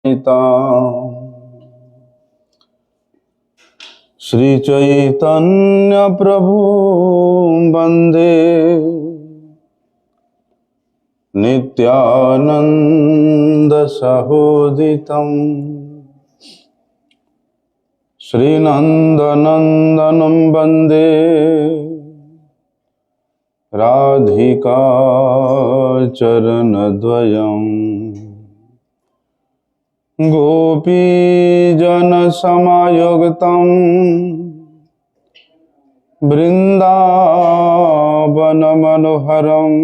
श्री चैतन्य प्रभु वंदे नित्यानंद सहोदितं श्रीनंदनंदनं वंदे राधिका चरणद्वयम् गोपीजनसमायुक्तं बृन्दावनमनोहरम्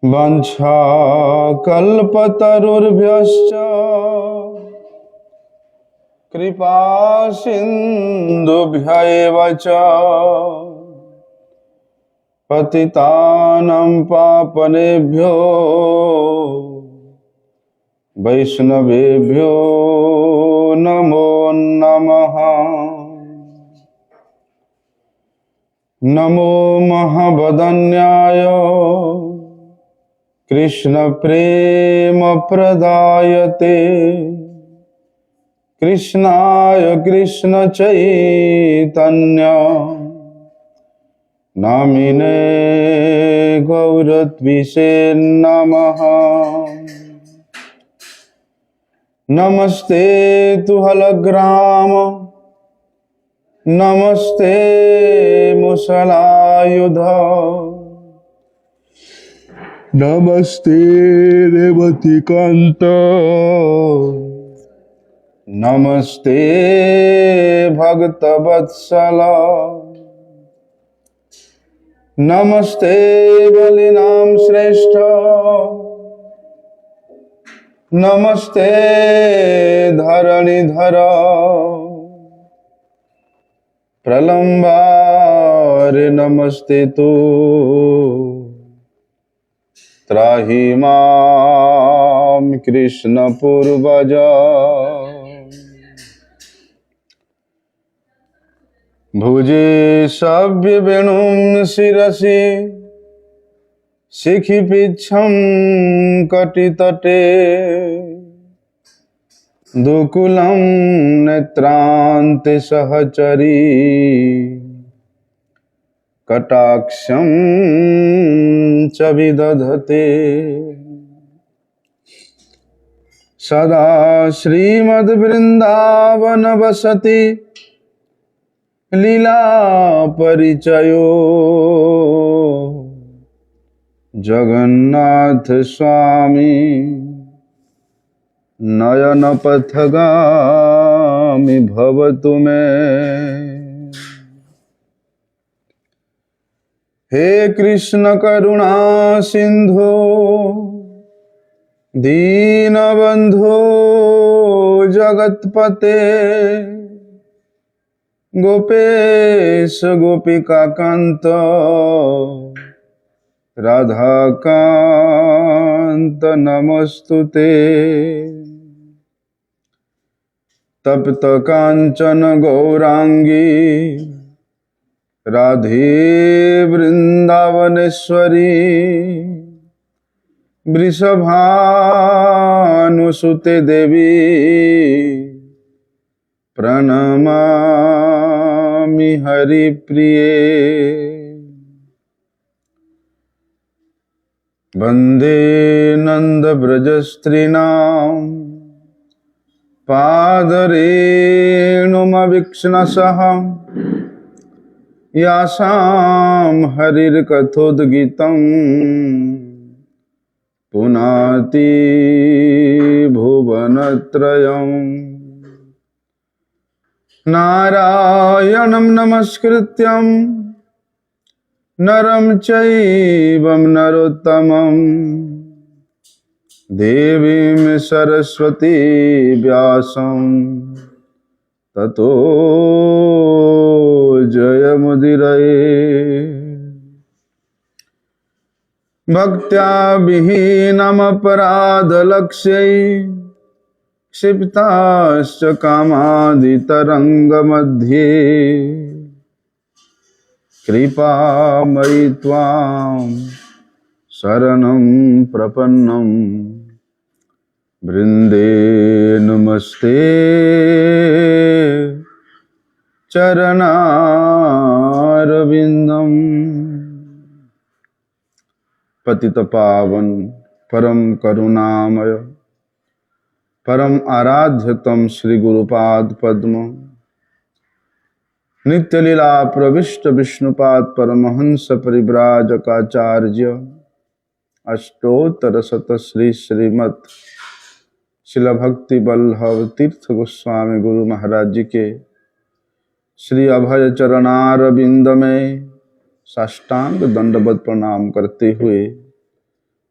वंशाकल्पतरुर्भ्यश्च कृपासिन्धुभ्य एव च पतितानां पावनेभ्यो वैष्णवेभ्यो नमो नमः। नमो महावदन्याय कृष्ण प्रेम प्रदायते कृष्णाय कृष्ण चैतन्य नामिने गौरत्विषे नमः। नमस्ते तु हलग्राम नमस्ते मुसलायुध नमस्ते रेवतीकांत नमस्ते भक्तवत्सल नमस्ते बलिनाम श्रेष्ठ नमस्ते धरणीधर प्रलंबारे नमस्ते तु त्राहि मां कृष्ण पूर्वज। भुजे सभ्य वेणुं शिरसि शिखिपिच्छं कटितटे दुकुलं नेत्रान्ते सहचरी कटाक्षं च विदधते सदा श्रीमद्वृन्दावन वसति लीला परिचयो जगन्नाथ स्वामी नयन पथगामी भवतु मे। हे कृष्ण करुणा सिंधु दीनबंधो जगत्पते गोपेश गोपिकाकांत राधाकांत नमस्तुते। तप्त कांचन गौरांगी राधे वृंदावनेश्वरी वृषभानुसुते देवी प्रणमामि हरिप्रिये। वंदे नंदव्रजस्त्रीणां पादरेणुमवीक्ष्णसः यासां हरिर्कथोद्गीतं पुनाति भुवनत्रयम्। नारायणं नमस्कृत्यं नरं चैव नरोत्तमं देवीं सरस्वती व्यासं ततो जयमुदीरये। भक्त्या विहीनमपराधलक्ष्यै क्षिप्ताश्च कामादितरङ्गमध्ये कृपामयि त्वां शरणं प्रपन्नम् वृंदे नमस्ते चरणारविंदम। पतित पावन परम करुणामय परम आराध्यतम श्री गुरुपाद पद्म नित्य लीला प्रविष्ट विष्णुपाद परमहंस परिव्राजकाचार्य अष्टोत्तर शत श्री श्रीमत शिल भक्ति वल्लभ तीर्थ गोस्वामी गुरु महाराज जी के श्री अभय चरणारविंद में साष्टांग दंडवत प्रणाम करते हुए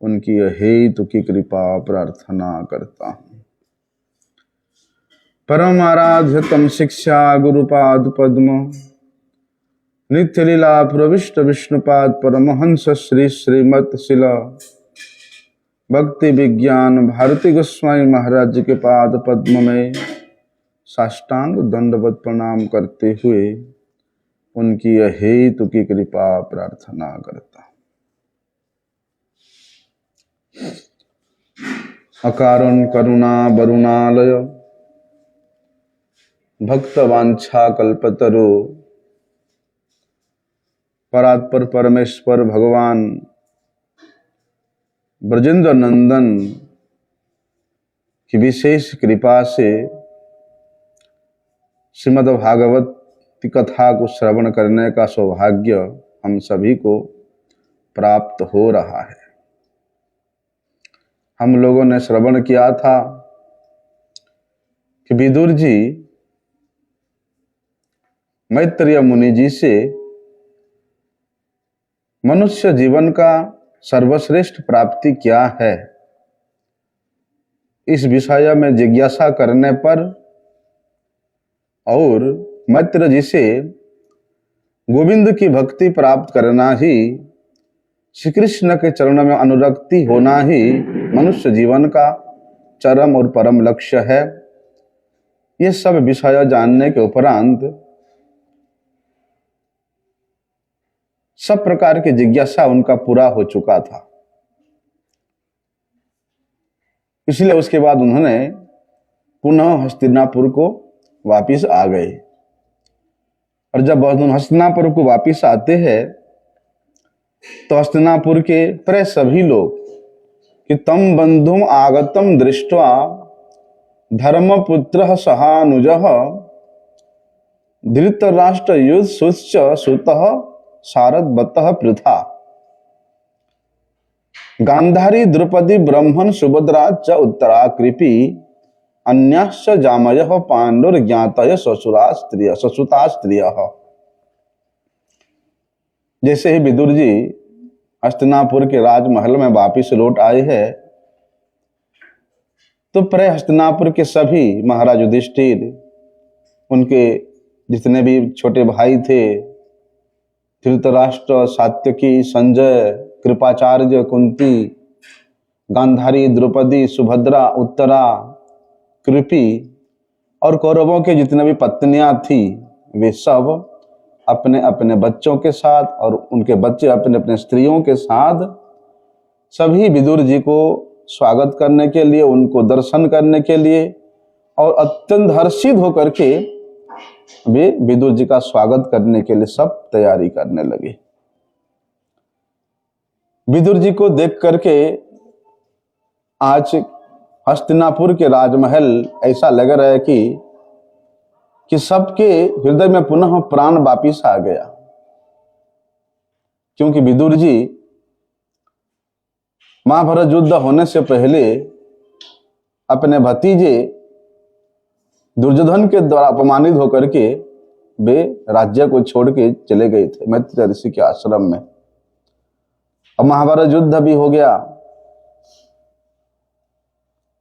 उनकी हेतु की कृपा प्रार्थना करता हूँ। परम आराध्यतम शिक्षा गुरुपाद पद्म नित्य लीला प्रविष्ट विष्णुपाद परमहंस श्री श्रीमत शिला भक्ति विज्ञान भारती गोस्वामी महाराज जी के पाद पद्म में साष्टांग दंडवत प्रणाम करते हुए उनकी हेतु की कृपा प्रार्थना करता हूँ। अकारण करुणा वरुणालय भक्तवांछा कल्पतरो परात्पर परमेश्वर भगवान ब्रजेंद्र नंदन की विशेष कृपा से श्रीमद् भागवत की कथा को श्रवण करने का सौभाग्य हम सभी को प्राप्त हो रहा है। हम लोगों ने श्रवण किया था कि विदुर जी मैत्रेय मुनि जी से मनुष्य जीवन का सर्वश्रेष्ठ प्राप्ति क्या है, इस विषय में जिज्ञासा करने पर और मैत्र जी से गोविंद की भक्ति प्राप्त करना ही, श्री कृष्ण के चरणों में अनुरक्ति होना ही मनुष्य जीवन का चरम और परम लक्ष्य है। ये सब विषय जानने के उपरांत सब प्रकार की जिज्ञासा उनका पूरा हो चुका था। इसलिए उसके बाद उन्होंने पुनः हस्तिनापुर को वापिस आ गए। और जब हस्तिनापुर को वापिस आते हैं तो हस्तिनापुर के प्राय सभी लोग कि तम बंधुम आगतम दृष्ट्वा धर्मपुत्र सहानुजः धृतराष्ट्र युध सुतः शारदवतः पृथा गांधारी द्रौपदी ब्रह्मण सुभद्रा च उत्तरा कृपी अन्याश्च जामयः पांडुर्ज्ञातय ससुता स्त्रियः। जैसे ही विदुर जी हस्तिनापुर के राजमहल में वापिस लौट आए हैं तो प्राय हस्तिनापुर के सभी महाराज युधिष्ठिर, उनके जितने भी छोटे भाई थे, धृतराष्ट्र, सात्यकी, संजय, कृपाचार्य, कुंती, गांधारी, द्रौपदी, सुभद्रा, उत्तरा, कृपी और कौरवों के जितने भी पत्नियां थी, वे सब अपने अपने बच्चों के साथ और उनके बच्चे अपने अपने स्त्रियों के साथ सभी विदुर जी को स्वागत करने के लिए, उनको दर्शन करने के लिए और अत्यंत हर्षित होकर के वे विदुर जी का स्वागत करने के लिए सब तैयारी करने लगे। विदुर जी को देख करके आज हस्तिनापुर के राजमहल ऐसा लग रहा है कि सबके हृदय में पुनः प्राण वापिस आ गया, क्योंकि विदुर जी महाभारत युद्ध होने से पहले अपने भतीजे दुर्योधन के द्वारा अपमानित होकर के वे राज्य को छोड़ के चले गए थे मैत्रेय ऋषि के आश्रम में। अब महाभारत युद्ध भी हो गया।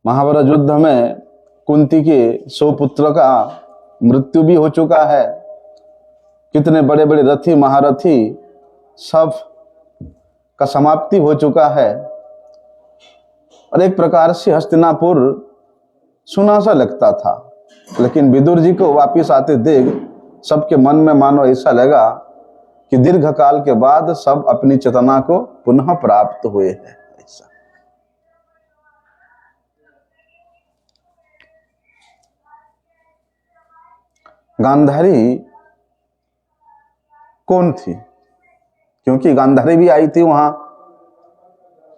महाभारत युद्ध में कुंती के 100 पुत्र का मृत्यु भी हो चुका है। कितने बड़े बड़े रथी महारथी सब का समाप्ति हो चुका है और एक प्रकार से हस्तिनापुर सुना सा लगता था। लेकिन विदुर जी को वापिस आते देख सबके मन में मानो ऐसा लगा कि दीर्घ काल के बाद सब अपनी चेतना को पुनः प्राप्त हुए हैं। ऐसा गांधारी कौन थी? क्योंकि गांधारी भी आई थी वहां,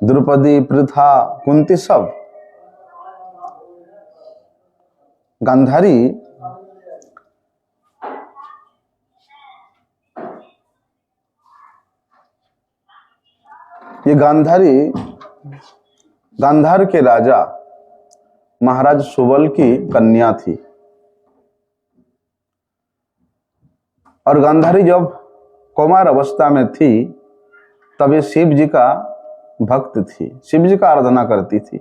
द्रौपदी, पृथा, कुंती सब। गांधारी ये गांधार के राजा महाराज सुबल की कन्या थी। और गांधारी जब कुमार अवस्था में थी तब ये शिव जी का भक्त थी, शिव जी का आराधना करती थी।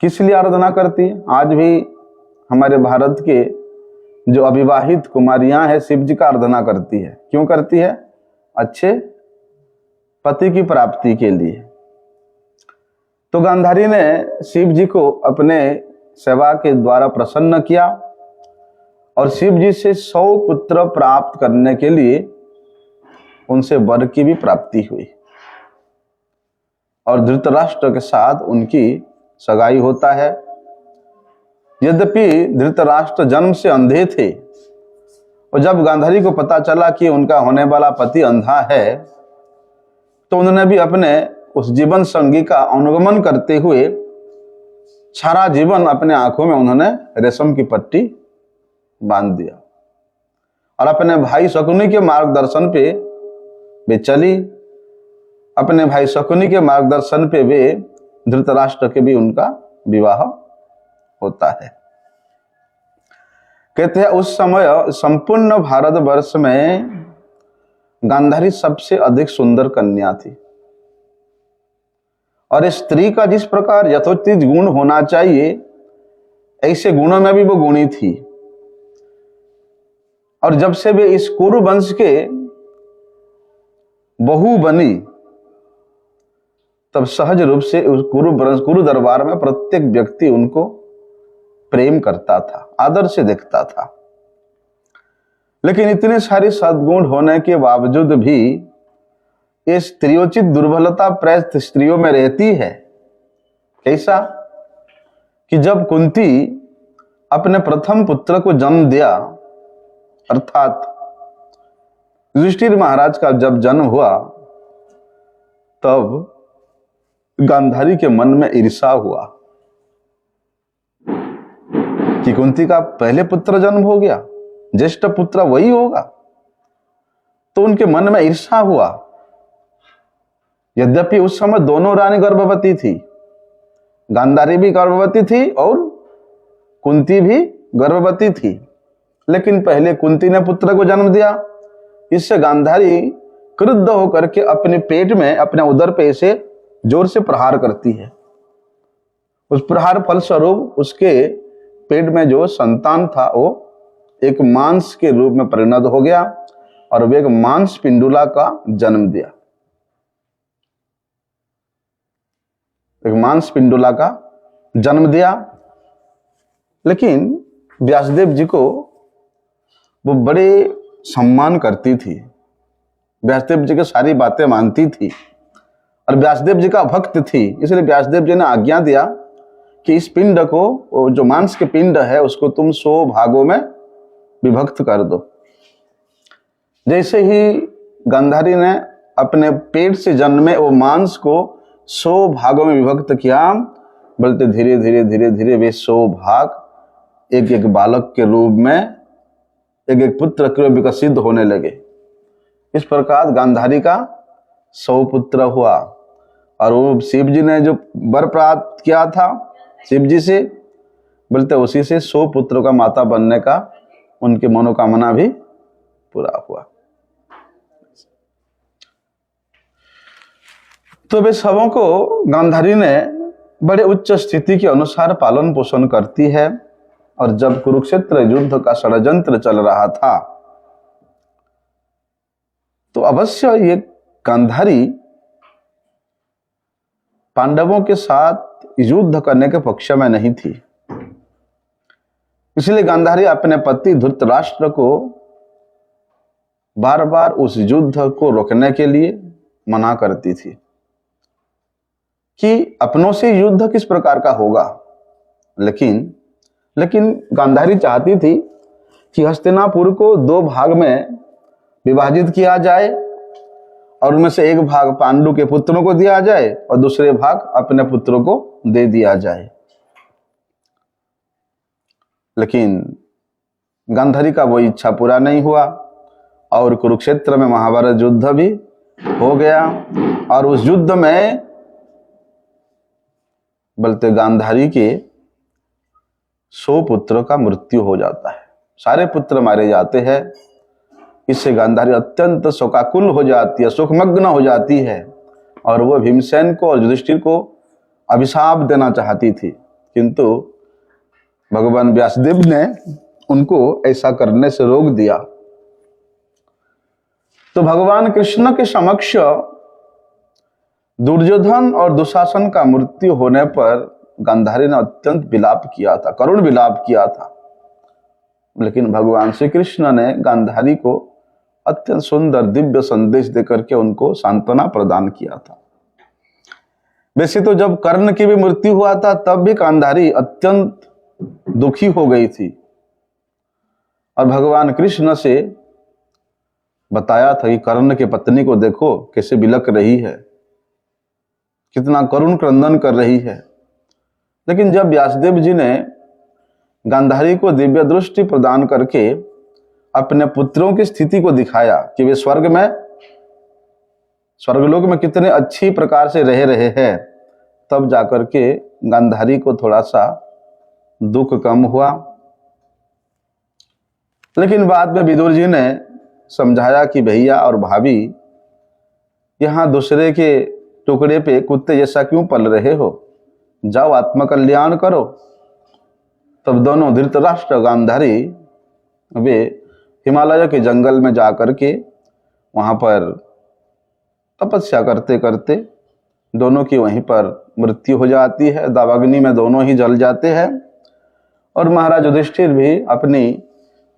किस लिए आराधना करती है? आज भी हमारे भारत के जो अविवाहित कुमारियां हैं शिव जी का आराधना करती है। क्यों करती है? अच्छे पति की प्राप्ति के लिए। तो गांधारी ने शिव जी को अपने सेवा के द्वारा प्रसन्न किया और शिव जी से 100 पुत्र प्राप्त करने के लिए उनसे वर की भी प्राप्ति हुई। और धृतराष्ट्र के साथ उनकी सगाई होता है। यद्यपि धृतराष्ट्र जन्म से अंधे थे और जब गांधारी को पता चला कि उनका होने वाला पति अंधा है तो उन्होंने भी अपने उस जीवन संगी का अनुगमन करते हुए सारा जीवन अपने आंखों में उन्होंने रेशम की पट्टी बांध दिया और अपने भाई शकुनी के मार्गदर्शन पे वे चली। अपने भाई शकुनी के मार्गदर्शन पे वे धृतराष्ट्र के भी उनका विवाह होता है। कहते हैं उस समय संपूर्ण भारतवर्ष में गांधारी सबसे अधिक सुंदर कन्या थी और स्त्री का जिस प्रकार यथोचित गुण होना चाहिए ऐसे गुणों में भी वो गुणी थी। और जब से वे इस कुरु वंश के बहू बनी तब सहज रूप से उस कुरु दरबार में प्रत्येक व्यक्ति उनको प्रेम करता था, आदर से देखता था। लेकिन इतने सारे सद्गुण होने के बावजूद भी ये स्त्रियोचित दुर्बलता प्राय स्त्रियों में रहती है। कैसा कि जब कुंती अपने प्रथम पुत्र को जन्म दिया, अर्थात युधिष्ठिर महाराज का जब जन्म हुआ तब गांधारी के मन में ईर्ष्या हुआ कि कुंती का पहले पुत्र जन्म हो गया, ज्येष्ठ पुत्र वही होगा। तो उनके मन में ईर्ष्या हुआ। यद्यपि उस समय दोनों रानी गर्भवती थी, गांधारी भी गर्भवती थी और कुंती भी गर्भवती थी, लेकिन पहले कुंती ने पुत्र को जन्म दिया। इससे गांधारी क्रुद्ध होकर के अपने पेट में, अपने उदर पे से जोर से प्रहार करती है। उस प्रहार फलस्वरूप उसके पेट में जो संतान था वो एक मांस के रूप में परिणत हो गया और वे एक मांस पिंडुला का जन्म दिया। एक मांस पिंडुला का जन्म दिया। लेकिन व्यासदेव जी को वो बड़े सम्मान करती थी, व्यासदेव जी की सारी बातें मानती थी और व्यासदेव जी का भक्त थी। इसलिए व्यासदेव जी ने आज्ञा दिया कि इस पिंड को, जो मांस के पिंड है, उसको तुम 100 भागों में विभक्त कर दो। जैसे ही गांधारी ने अपने पेट से जन्मे वो मांस को 100 भागों में विभक्त किया, बोलते धीरे धीरे धीरे धीरे वे 100 भाग एक एक बालक के रूप में, एक एक पुत्र के रूप विकसित होने लगे। इस प्रकार गांधारी का 100 पुत्र हुआ और वो शिव जी ने जो वर प्राप्त किया था शिव जी से, बोलते उसी से 100 पुत्रों का माता बनने का उनकी मनोकामना भी पूरा हुआ। तो वे सबों को गांधारी ने बड़े उच्च स्थिति के अनुसार पालन पोषण करती है। और जब कुरुक्षेत्र युद्ध का षड्यंत्र चल रहा था तो अवश्य ये गांधारी पांडवों के साथ युद्ध करने के पक्ष में नहीं थी। इसलिए गांधारी अपने पति धृतराष्ट्र को बार बार उस युद्ध को रोकने के लिए मना करती थी कि अपनों से युद्ध किस प्रकार का होगा। लेकिन गांधारी चाहती थी कि हस्तिनापुर को 2 भाग में विभाजित किया जाए और उनमें से एक भाग पांडु के पुत्रों को दिया जाए और दूसरे भाग अपने पुत्रों को दे दिया जाए। लेकिन गांधारी का वो इच्छा पूरा नहीं हुआ और कुरुक्षेत्र में महाभारत युद्ध भी हो गया और उस युद्ध में बलते गांधारी के 100 पुत्रों का मृत्यु हो जाता है, सारे पुत्र मारे जाते हैं। इससे गांधारी अत्यंत शोकाकुल हो जाती है, शोकमग्न हो जाती है और वह भीमसेन को और युधिष्ठिर को अभिशाप देना चाहती थी, किंतु भगवान व्यासदेव ने उनको ऐसा करने से रोक दिया। तो भगवान कृष्ण के समक्ष दुर्योधन और दुशासन का मृत्यु होने पर गांधारी ने अत्यंत विलाप किया था, करुण विलाप किया था। लेकिन भगवान श्री कृष्ण ने गांधारी को अत्यंत सुंदर दिव्य संदेश देकर के उनको सांत्वना प्रदान किया था। वैसे तो जब कर्ण की भी मृत्यु हुआ था तब भी गांधारी अत्यंत दुखी हो गई थी और भगवान कृष्ण से बताया था कि कर्ण की पत्नी को देखो कैसे बिलक रही है, कितना करुण क्रंदन कर रही है। लेकिन जब व्यासदेव जी ने गांधारी को दिव्य दृष्टि प्रदान करके अपने पुत्रों की स्थिति को दिखाया कि वे स्वर्गलोक में कितने अच्छी प्रकार से रह रहे हैं, तब जाकर के गांधारी को थोड़ा सा दुख कम हुआ। लेकिन बाद में विदुर जी ने समझाया कि भैया और भाभी यहां दूसरे के टुकड़े पे कुत्ते जैसा क्यों पल रहे हो, जाओ आत्मकल्याण करो। तब दोनों धृतराष्ट्र गांधारी वे हिमालय के जंगल में जाकर के वहां पर तपस्या करते करते दोनों की वहीं पर मृत्यु हो जाती है, दावाग्नि में दोनों ही जल जाते हैं। और महाराज युधिष्ठिर भी अपनी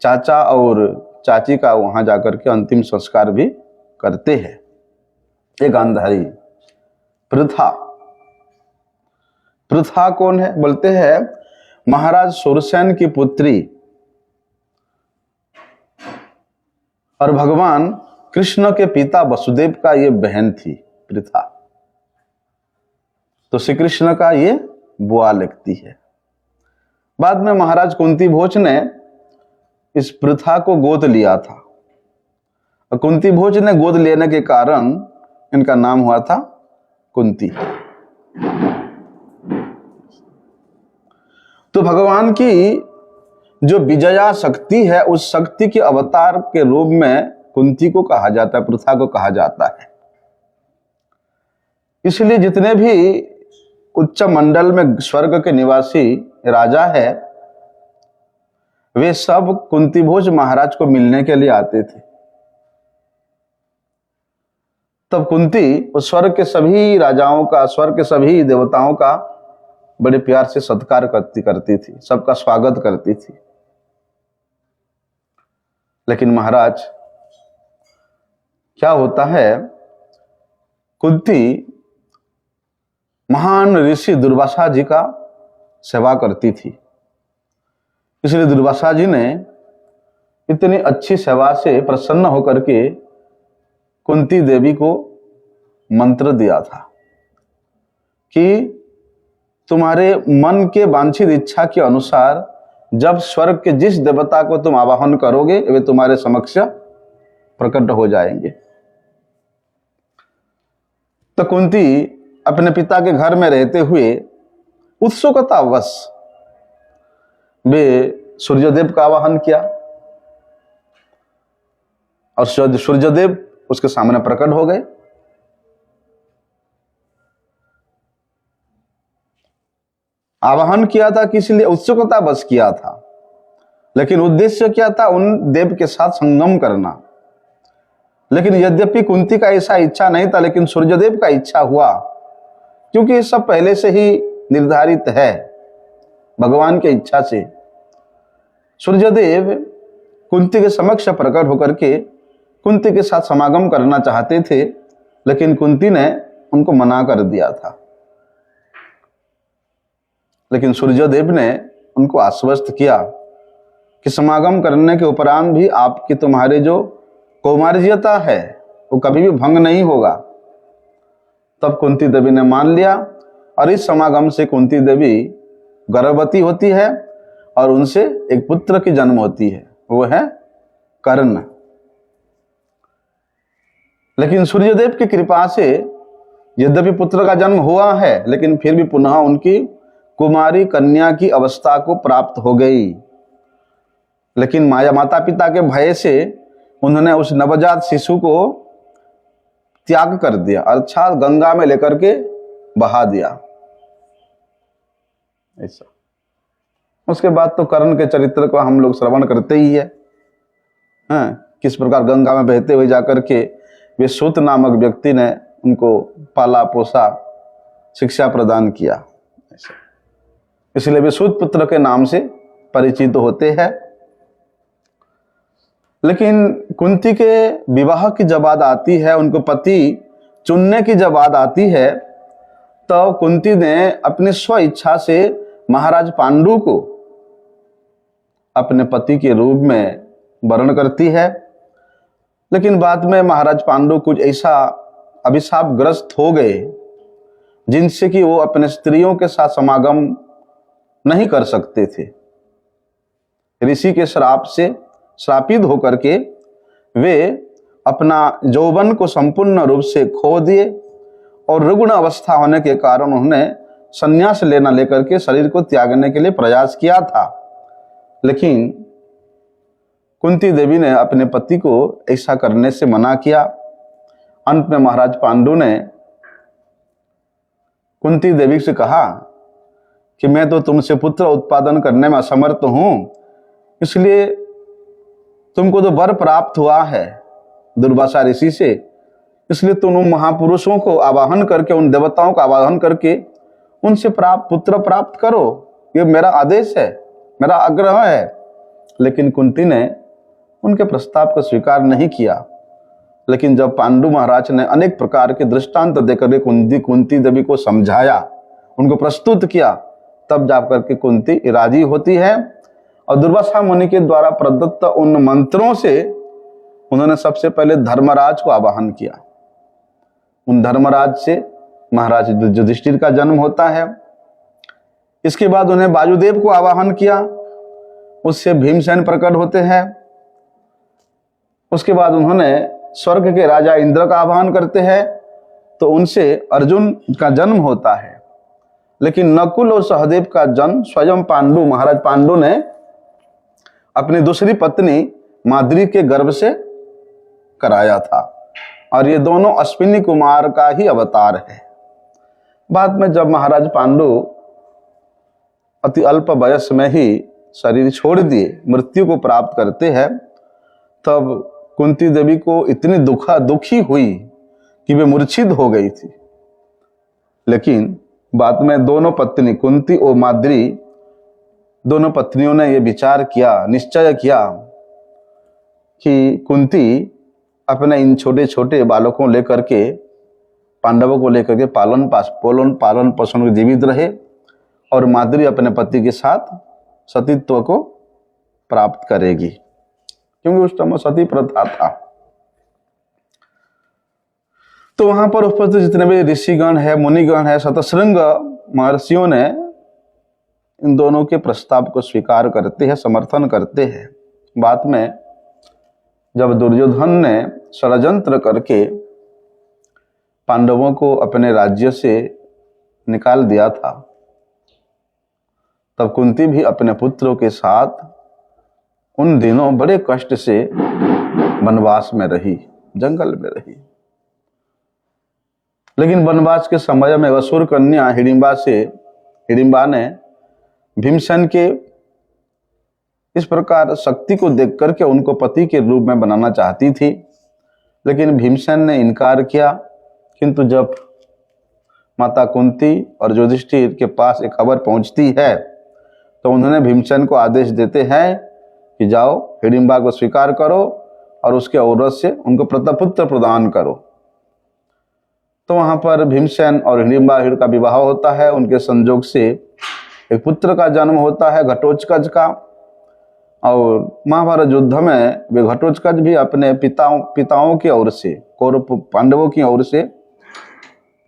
चाचा और चाची का वहां जाकर के अंतिम संस्कार भी करते हैं। ये गांधारी पृथा कौन है? बोलते हैं महाराज सूरसेन की पुत्री और भगवान कृष्ण के पिता वसुदेव का ये बहन थी पृथा। तो श्री कृष्ण का ये बुआ लगती है। बाद में महाराज कुंती भोज ने इस पृथा को गोद लिया था और कुंती भोज ने गोद लेने के कारण इनका नाम हुआ था कुंती। तो भगवान की जो विजया शक्ति है उस शक्ति के अवतार के रूप में कुंती को कहा जाता है, पृथा को कहा जाता है। इसलिए जितने भी उच्च मंडल में स्वर्ग के निवासी राजा है वे सब कुंती भोज महाराज को मिलने के लिए आते थे। तब कुंती उस स्वर्ग के सभी राजाओं का, स्वर्ग के सभी देवताओं का बड़े प्यार से सत्कार करती थी, सबका स्वागत करती थी। लेकिन महाराज क्या होता है, कुंती महान ऋषि दुर्वासा जी का सेवा करती थी। इसलिए दुर्वासा जी ने इतनी अच्छी सेवा से प्रसन्न होकर के कुंती देवी को मंत्र दिया था कि तुम्हारे मन के वांछित इच्छा के अनुसार जब स्वर्ग के जिस देवता को तुम आवाहन करोगे वे तुम्हारे समक्ष प्रकट हो जाएंगे। तो कुंती अपने पिता के घर में रहते हुए उत्सुकतावश वे सूर्यदेव का आवाहन किया और सूर्यदेव उसके सामने प्रकट हो गए। आवाहन किया था किस लिए? उत्सुकता बस किया था, लेकिन उद्देश्य क्या था? उन देव के साथ संगम करना। लेकिन यद्यपि कुंती का ऐसा इच्छा नहीं था, लेकिन सूर्यदेव का इच्छा हुआ, क्योंकि ये सब पहले से ही निर्धारित है भगवान की इच्छा से। सूर्यदेव कुंती के समक्ष प्रकट होकर के कुंती के साथ समागम करना चाहते थे, लेकिन कुंती ने उनको मना कर दिया था। लेकिन सूर्यदेव ने उनको आश्वस्त किया कि समागम करने के उपरांत भी आपकी तुम्हारे जो कौमार्यता है वो कभी भी भंग नहीं होगा। तब कुंती देवी ने मान लिया और इस समागम से कुंती देवी गर्भवती होती है और उनसे एक पुत्र की जन्म होती है, वो है कर्ण। लेकिन सूर्यदेव की कृपा से यद्यपि पुत्र का जन्म हुआ है, लेकिन फिर भी पुनः उनकी कुमारी कन्या की अवस्था को प्राप्त हो गई। लेकिन माता पिता के भय से उन्होंने उस नवजात शिशु को त्याग कर दिया, अर्थात गंगा में लेकर के बहा दिया। ऐसा उसके बाद तो कर्ण के चरित्र को हम लोग श्रवण करते ही है, किस प्रकार गंगा में बहते हुए जाकर के वे सूत नामक व्यक्ति ने उनको पाला पोसा, शिक्षा प्रदान किया। इसलिए वे सूत पुत्र के नाम से परिचित होते हैं। लेकिन कुंती के विवाह की जब बात आती है, उनको पति चुनने की जब बात आती है, तो कुंती ने अपनी स्व इच्छा से महाराज पांडु को अपने पति के रूप में वर्ण करती है। लेकिन बाद में महाराज पांडु कुछ ऐसा अभिशापग्रस्त हो गए जिनसे कि वो अपने स्त्रियों के साथ समागम नहीं कर सकते थे। ऋषि के श्राप से श्रापित होकर के वे अपना यौवन को संपूर्ण रूप से खो दिए और रुग्ण अवस्था होने के कारण उन्होंने संन्यास लेकर के शरीर को त्यागने के लिए प्रयास किया था। लेकिन कुंती देवी ने अपने पति को ऐसा करने से मना किया। अंत में महाराज पांडु ने कुंती देवी से कहा कि मैं तो तुमसे पुत्र उत्पादन करने में असमर्थ हूं, इसलिए तुमको तो वर प्राप्त हुआ है दुर्वासा ऋषि से, इसलिए तुम उन महापुरुषों को आवाहन करके, उन देवताओं को आवाहन करके उनसे पुत्र प्राप्त करो। ये मेरा आदेश है, मेरा आग्रह है। लेकिन कुंती ने उनके प्रस्ताव को स्वीकार नहीं किया। लेकिन जब पांडु महाराज ने अनेक प्रकार के दृष्टांत देकर कुंती देवी को समझाया, उनको प्रस्तुत किया, तब जाकर के कुंती राजी होती है और दुर्वासा मुनि के द्वारा प्रदत्त उन मंत्रों से उन्होंने सबसे पहले धर्मराज को आवाहन किया। उन धर्मराज से महाराज युधिष्ठिर का जन्म होता है। इसके बाद उन्हें वायुदेव को आवाहन किया, उससे भीमसेन प्रकट होते हैं। उसके बाद उन्होंने स्वर्ग के राजा इंद्र का आह्वान करते हैं, तो उनसे अर्जुन का जन्म होता है। लेकिन नकुल और सहदेव का जन्म स्वयं महाराज पांडु ने अपनी दूसरी पत्नी माद्री के गर्भ से कराया था, और ये दोनों अश्विनी कुमार का ही अवतार है। बाद में जब महाराज पांडु अति अल्प वयस में ही शरीर छोड़ दिए, मृत्यु को प्राप्त करते हैं, तब कुंती देवी को इतनी दुखी हुई कि वे मूर्छित हो गई थी। लेकिन बाद में दोनों पत्नी कुंती और माद्री, दोनों पत्नियों ने यह विचार किया, निश्चय किया कि कुंती अपने इन छोटे छोटे बालकों लेकर के, पांडवों को लेकर के पालन पोषण में जीवित रहे, और माद्री अपने पति के साथ सतीत्व को प्राप्त करेगी, क्योंकि उस समय सती प्रथा था। तो वहां पर उपस्थित जितने भी ऋषिगण है, मुनिगण है, शतशृंग महर्षियों ने इन दोनों के प्रस्ताव को स्वीकार करते हैं, समर्थन करते हैं। बाद में जब दुर्योधन ने षड्यंत्र करके पांडवों को अपने राज्य से निकाल दिया था, तब कुंती भी अपने पुत्रों के साथ उन दिनों बड़े कष्ट से वनवास में रही, जंगल में रही। लेकिन वनवास के समय में असुर कन्या हिडिंबा ने भीमसेन के इस प्रकार शक्ति को देख करके उनको पति के रूप में बनाना चाहती थी, लेकिन भीमसेन ने इनकार किया। किंतु जब माता कुंती और युधिष्ठिर के पास एक खबर पहुंचती है, तो उन्होंने भीमसेन को आदेश देते हैं कि जाओ हिडिंबा को स्वीकार करो और उसके औरत से उनको पुत्र प्रदान करो। तो वहां पर भीमसेन और हिडिंबा का विवाह होता है। उनके संजोग से एक पुत्र का जन्म होता है घटोत्कच का, और महाभारत युद्ध में वे घटोत्कच भी अपने पिताओं की ओर से, कौरव पांडवों की ओर से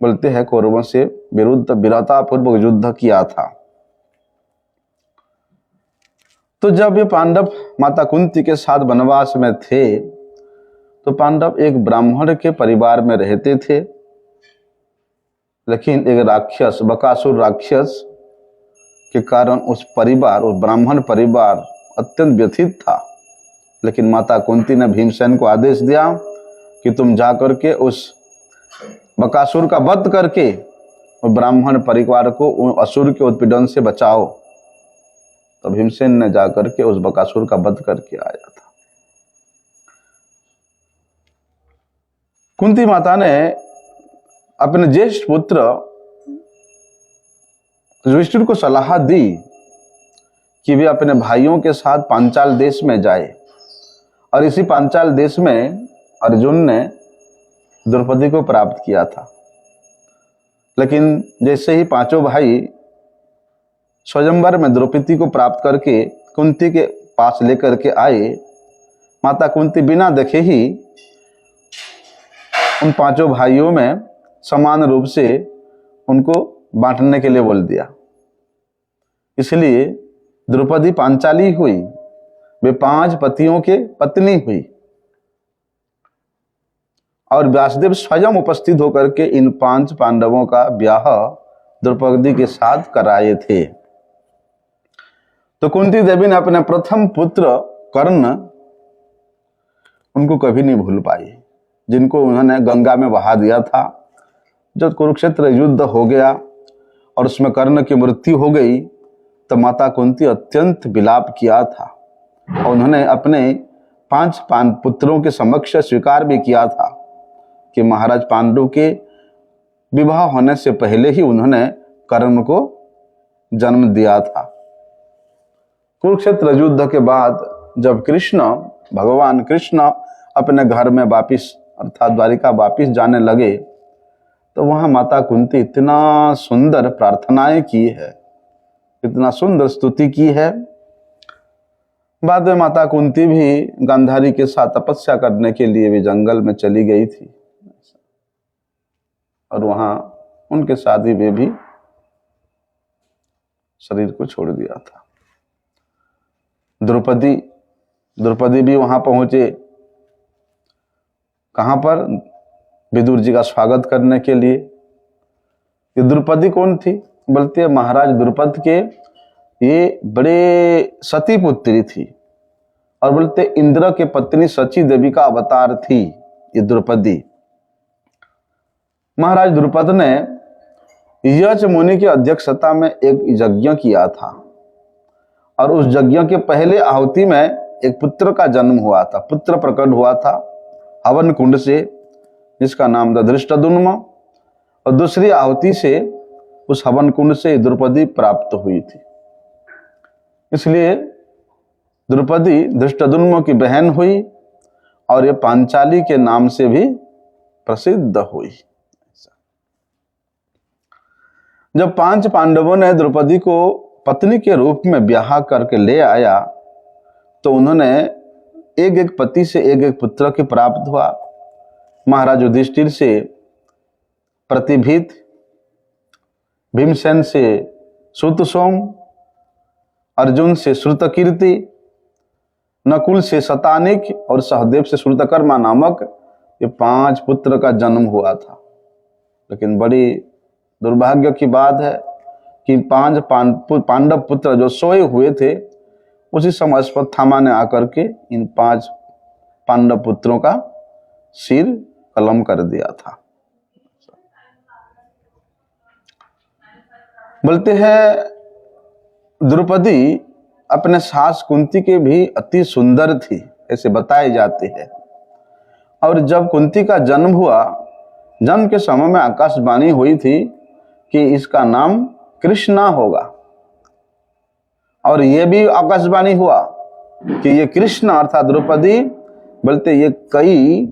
बोलते हैं, कौरवों से विरुद्ध वीरतापूर्वक युद्ध किया था। तो जब ये पांडव माता कुंती के साथ वनवास में थे, तो पांडव एक ब्राह्मण के परिवार में रहते थे, लेकिन एक राक्षस, बकासुर राक्षस के कारण उस ब्राह्मण परिवार अत्यंत व्यथित था। लेकिन माता कुंती ने भीमसेन को आदेश दिया कि तुम जाकर के उस बकासुर का वध करके ब्राह्मण परिवार को असुर के उत्पीड़न से बचाओ। तो भीमसेन ने जाकर के उस बकासुर का वध करके आया था। कुंती माता ने अपने ज्येष्ठ पुत्र युधिष्ठिर को सलाह दी कि वे अपने भाइयों के साथ पांचाल देश में जाए, और इसी पांचाल देश में अर्जुन ने द्रौपदी को प्राप्त किया था। लेकिन जैसे ही पांचों भाई स्वयंवर में द्रौपदी को प्राप्त करके कुंती के पास लेकर के आए, माता कुंती बिना देखे ही उन पांचों भाइयों में समान रूप से उनको बांटने के लिए बोल दिया। इसलिए द्रौपदी पांचाली हुई, वे 5 पतियों के पत्नी हुई, और व्यासदेव स्वयं उपस्थित होकर के इन 5 पांडवों का ब्याह द्रौपदी के साथ कराए थे। तो कुंती देवी ने अपने प्रथम पुत्र कर्ण उनको कभी नहीं भूल पाई, जिनको उन्होंने गंगा में बहा दिया था। जब कुरुक्षेत्र युद्ध हो गया और उसमें कर्ण की मृत्यु हो गई, तो माता कुंती अत्यंत विलाप किया था, और उन्होंने अपने 5 पुत्रों के समक्ष स्वीकार भी किया था कि महाराज पांडु के विवाह होने से पहले ही उन्होंने कर्ण को जन्म दिया था। कुरुक्षेत्र युद्ध के बाद जब भगवान कृष्ण अपने घर में वापिस अर्थात द्वारिका वापिस जाने लगे, तो वहां माता कुंती इतना सुंदर प्रार्थनाएं की है, इतना सुंदर स्तुति की है। बाद में माता कुंती भी गांधारी के साथ तपस्या करने के लिए भी जंगल में चली गई थी, और वहां उनके साथ ही वे भी शरीर को छोड़ दिया था। द्रौपदी भी वहां पहुंचे, कहां पर? विदुर जी का स्वागत करने के लिए। ये द्रौपदी कौन थी? बोलते हैं महाराज द्रुपद के ये बड़े सती पुत्री थी, और बोलते इंद्र के पत्नी सची देवी का अवतार थी ये द्रौपदी। महाराज द्रुपद ने यज मुनि की अध्यक्षता में एक यज्ञ किया था, और उस यज्ञ के पहले आहुति में एक पुत्र का जन्म हुआ था, पुत्र प्रकट हुआ था हवन कुंड से, जिसका नाम था धृष्टद्युम्न, और दूसरी आहुति से उस हवन कुंड से द्रौपदी प्राप्त हुई थी। इसलिए द्रौपदी धृष्टद्युम्न की बहन हुई, और ये पांचाली के नाम से भी प्रसिद्ध हुई। जब 5 पांडवों ने द्रौपदी को पत्नी के रूप में ब्याह करके ले आया, तो उन्होंने एक पति से एक पुत्र की प्राप्त हुआ। महाराज युधिष्ठिर से प्रतिभीत, भीमसेन से श्रुतसोम, अर्जुन से श्रुतकीर्ति, नकुल से शतानिक और सहदेव से श्रुतकर्मा नामक ये 5 पुत्र का जन्म हुआ था। लेकिन बड़ी दुर्भाग्य की बात है कि 5 पांडव पुत्र जो सोए हुए थे, उसी समय अश्वत्थामा ने आकर के इन 5 पांडव पुत्रों का सिर कलम कर दिया था। बोलते हैं द्रौपदी अपने सास कुंती के भी अति सुंदर थी, ऐसे बताए जाते हैं। और जब कुंती का जन्म हुआ, जन्म के समय में आकाशवाणी हुई थी कि इसका नाम कृष्णा होगा, और यह भी आकाशवाणी हुआ कि ये कृष्ण अर्थात द्रौपदी, बोलते ये कई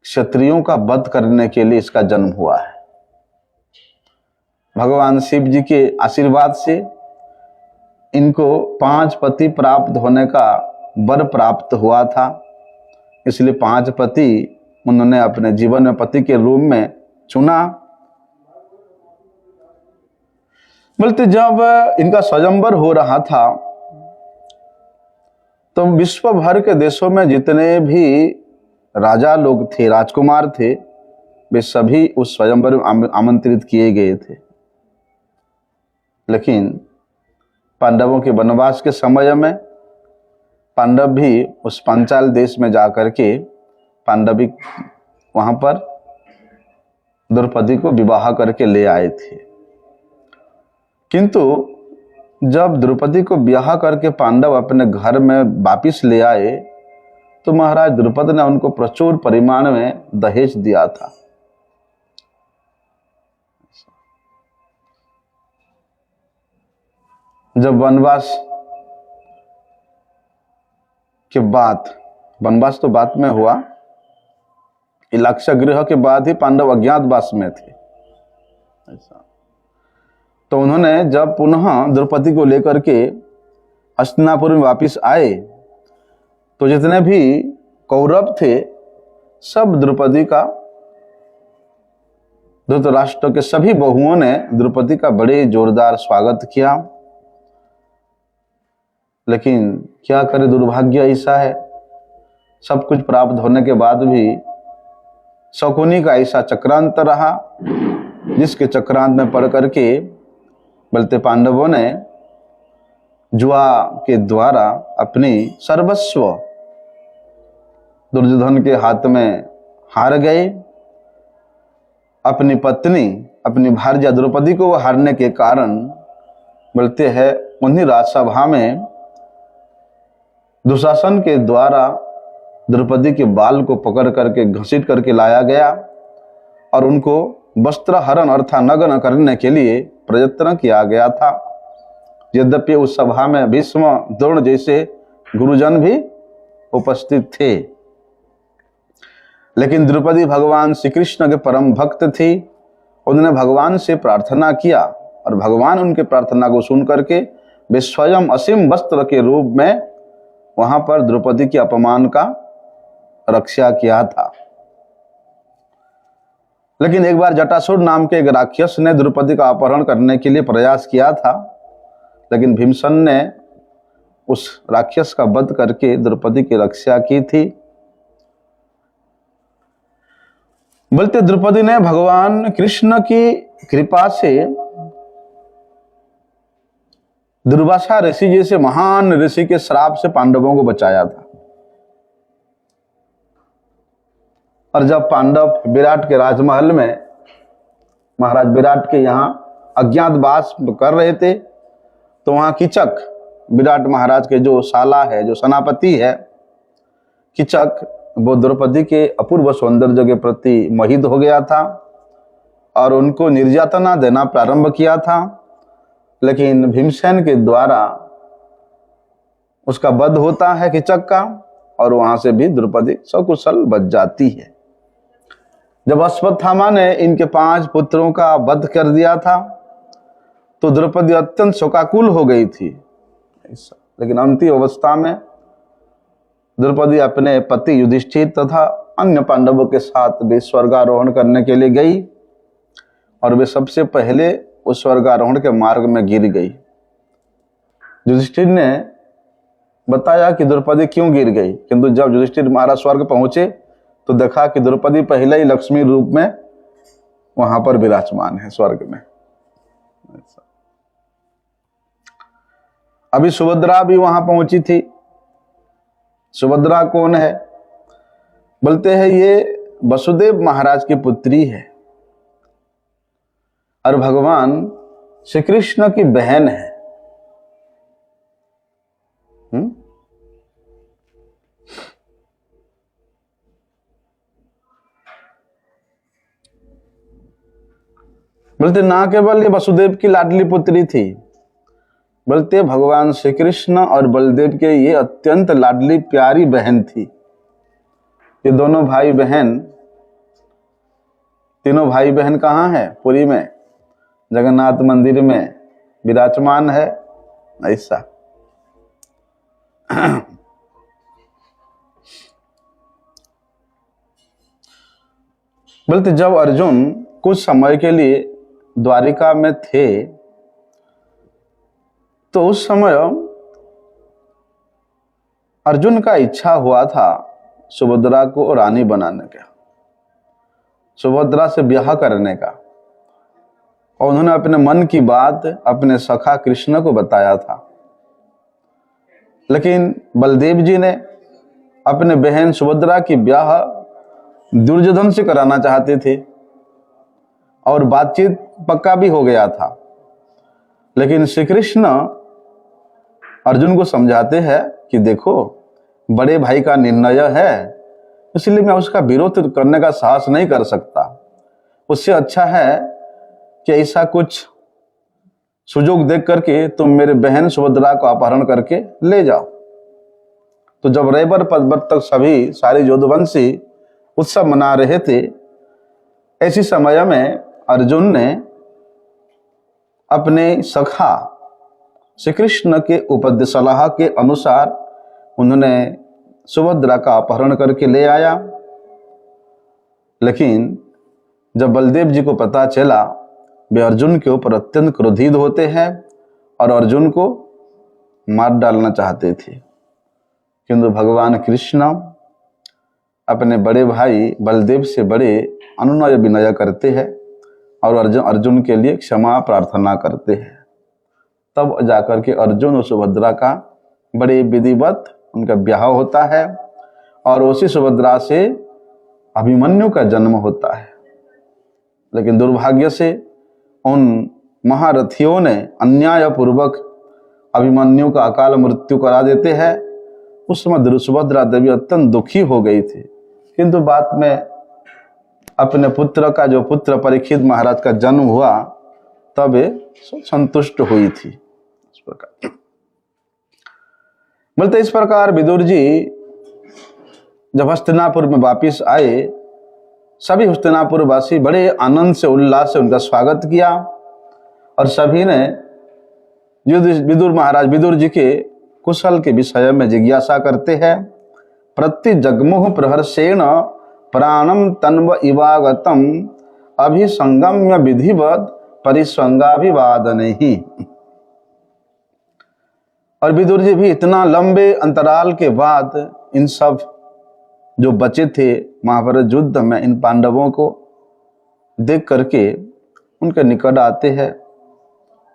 क्षत्रियों का वध करने के लिए इसका जन्म हुआ है। भगवान शिव जी के आशीर्वाद से इनको 5 पति प्राप्त होने का वर प्राप्त हुआ था। इसलिए 5 पति उन्होंने अपने जीवन में पति के रूप में चुना। बोलते जब इनका स्वयंवर हो रहा था तो विश्व भर के देशों में जितने भी राजा लोग थे, राजकुमार थे, वे सभी उस स्वयंवर में आमंत्रित किए गए थे। लेकिन पांडवों के वनवास के समय में पांडव भी उस पांचाल देश में जाकर के पांडवी वहां पर द्रौपदी को विवाह करके ले आए थे। किंतु जब द्रौपदी को ब्याह करके पांडव अपने घर में वापिस ले आए तो महाराज द्रुपद ने उनको प्रचुर परिमाण में दहेज दिया था। जब वनवास के बाद, वनवास तो बाद में हुआ, इलाक्षागृह के बाद ही पांडव अज्ञातवास में थे। ऐसा तो उन्होंने जब पुनः द्रौपदी को लेकर के हस्तिनापुर में वापिस आए तो जितने भी कौरव थे सब द्रौपदी का, धृतराष्ट्र के सभी बहुओं ने द्रौपदी का बड़े जोरदार स्वागत किया। लेकिन क्या करे, दुर्भाग्य ऐसा है, सब कुछ प्राप्त होने के बाद भी शकुनी का ऐसा चक्रांत रहा जिसके चक्रांत में पड़ करके बलते पांडवों ने जुआ के द्वारा अपनी सर्वस्व दुर्योधन के हाथ में हार गए। अपनी पत्नी, अपनी भार्या द्रौपदी को हारने के कारण बोलते हैं उन्हीं राजसभा में दुशासन के द्वारा द्रौपदी के बाल को पकड़ करके घसीट करके लाया गया और उनको वस्त्र हरण अर्थात नग्न करने के लिए प्रयत्न किया गया था। यद्यपि उस सभा में भीष्म, द्रोण जैसे गुरुजन भी उपस्थित थे, लेकिन द्रौपदी भगवान श्री कृष्ण के परम भक्त थी। उन्होंने भगवान से प्रार्थना किया और भगवान उनके प्रार्थना को सुन करके वे स्वयं असीम वस्त्र के रूप में वहां पर द्रौपदी के अपमान का रक्षा किया था। लेकिन एक बार जटासुर नाम के एक राक्षस ने द्रौपदी का अपहरण करने के लिए प्रयास किया था, लेकिन भीमसेन ने उस राक्षस का वध करके द्रौपदी की रक्षा की थी। बोलते द्रौपदी ने भगवान कृष्ण की कृपा से दुर्वासा ऋषि जैसे महान ऋषि के श्राप से पांडवों को बचाया था। और जब पांडव विराट के राजमहल में महाराज विराट के यहाँ अज्ञातवास कर रहे थे तो वहां किचक, विराट महाराज के जो साला है, जो सेनापति है किचक, वो द्रौपदी के अपूर्व सौंदर्य के प्रति मोहित हो गया था और उनको निर्यातना देना प्रारंभ किया था। लेकिन भीमसेन के द्वारा उसका वध होता है किचक का और वहां से भी द्रौपदी सकुशल बच जाती है। जब अश्वत्थामा ने इनके 5 पुत्रों का वध कर दिया था तो द्रौपदी अत्यंत शोकाकुल हो गई थी। लेकिन अंतिम अवस्था में द्रौपदी अपने पति युधिष्ठिर तथा अन्य पांडवों के साथ वे स्वर्गारोहण करने के लिए गई और वे सबसे पहले उस स्वर्गारोहण के मार्ग में गिर गई। युधिष्ठिर ने बताया कि द्रौपदी क्यों गिर गई, किंतु जब युधिष्ठिर महाराज स्वर्ग पहुंचे तो देखा कि द्रौपदी पहले ही लक्ष्मी रूप में वहां पर विराजमान है स्वर्ग में। अभी सुभद्रा भी वहां पहुंची थी। सुभद्रा कौन है? बोलते हैं ये वसुदेव महाराज की पुत्री है और भगवान श्री कृष्ण की बहन है। बोलते ना केवल ये वसुदेव की लाडली पुत्री थी, बोलते भगवान श्री कृष्ण और बलदेव के ये अत्यंत लाडली प्यारी बहन थी। ये दोनों भाई बहन, तीनों भाई बहन कहाँ हैं? पुरी में। जगन्नाथ मंदिर में विराजमान है, ऐसा। बोलते जब अर्जुन कुछ समय के लिए द्वारिका में थे तो उस समय अर्जुन का इच्छा हुआ था सुभद्रा को रानी बनाने का, सुभद्रा से ब्याह करने का, और उन्होंने अपने मन की बात अपने सखा कृष्ण को बताया था। लेकिन बलदेव जी ने अपने बहन सुभद्रा की ब्याह दुर्योधन से कराना चाहते थे और बातचीत पक्का भी हो गया था। लेकिन श्री कृष्ण अर्जुन को समझाते हैं कि देखो बड़े भाई का निर्णय है, इसलिए मैं उसका विरोध करने का साहस नहीं कर सकता। उससे अच्छा है कि ऐसा कुछ सुजोग देख करके तुम मेरे बहन सुभद्रा को अपहरण करके ले जाओ। तो जब रैबर पर्वत तक सभी सारे योद्धवंशी उत्सव मना रहे थे, ऐसी समय में अर्जुन ने अपने सखा श्री कृष्ण के उपदेश सलाह के अनुसार उन्होंने सुभद्रा का अपहरण करके ले आया। लेकिन जब बलदेव जी को पता चला, वे अर्जुन के ऊपर अत्यंत क्रोधित होते हैं और अर्जुन को मार डालना चाहते थे। किंतु भगवान कृष्ण अपने बड़े भाई बलदेव से बड़े अनुनय विनय करते हैं और अर्जुन के लिए क्षमा प्रार्थना करते हैं। तब जाकर के अर्जुन और सुभद्रा का बड़े विधिवत उनका ब्याह होता है और उसी सुभद्रा से अभिमन्यु का जन्म होता है। लेकिन दुर्भाग्य से उन महारथियों ने अन्याय पूर्वक अभिमन्यु का अकाल मृत्यु करा देते हैं। उस समय सुभद्रा देवी अत्यंत दुखी हो गई थी, किंतु बाद में अपने पुत्र का जो पुत्र परीक्षित महाराज का जन्म हुआ तब वे संतुष्ट हुई थी। इस प्रकार बोलते इस प्रकार विदुर जी जब हस्तिनापुर में वापिस आए, सभी हस्तिनापुर वासी बड़े आनंद से उल्लास से उनका स्वागत किया और सभी ने विदुर महाराज विदुर जी के कुशल के विषय में जिज्ञासा करते हैं। प्रति जगमुह प्रहर्षेण प्राणम तन्व इवागतम अभिसंगम्य विधिवत परिसंगाभिवादन ही। और विदुर जी भी इतना लंबे अंतराल के बाद इन सब जो बचे थे महाभारत युद्ध में इन पांडवों को देख करके उनके निकट आते हैं,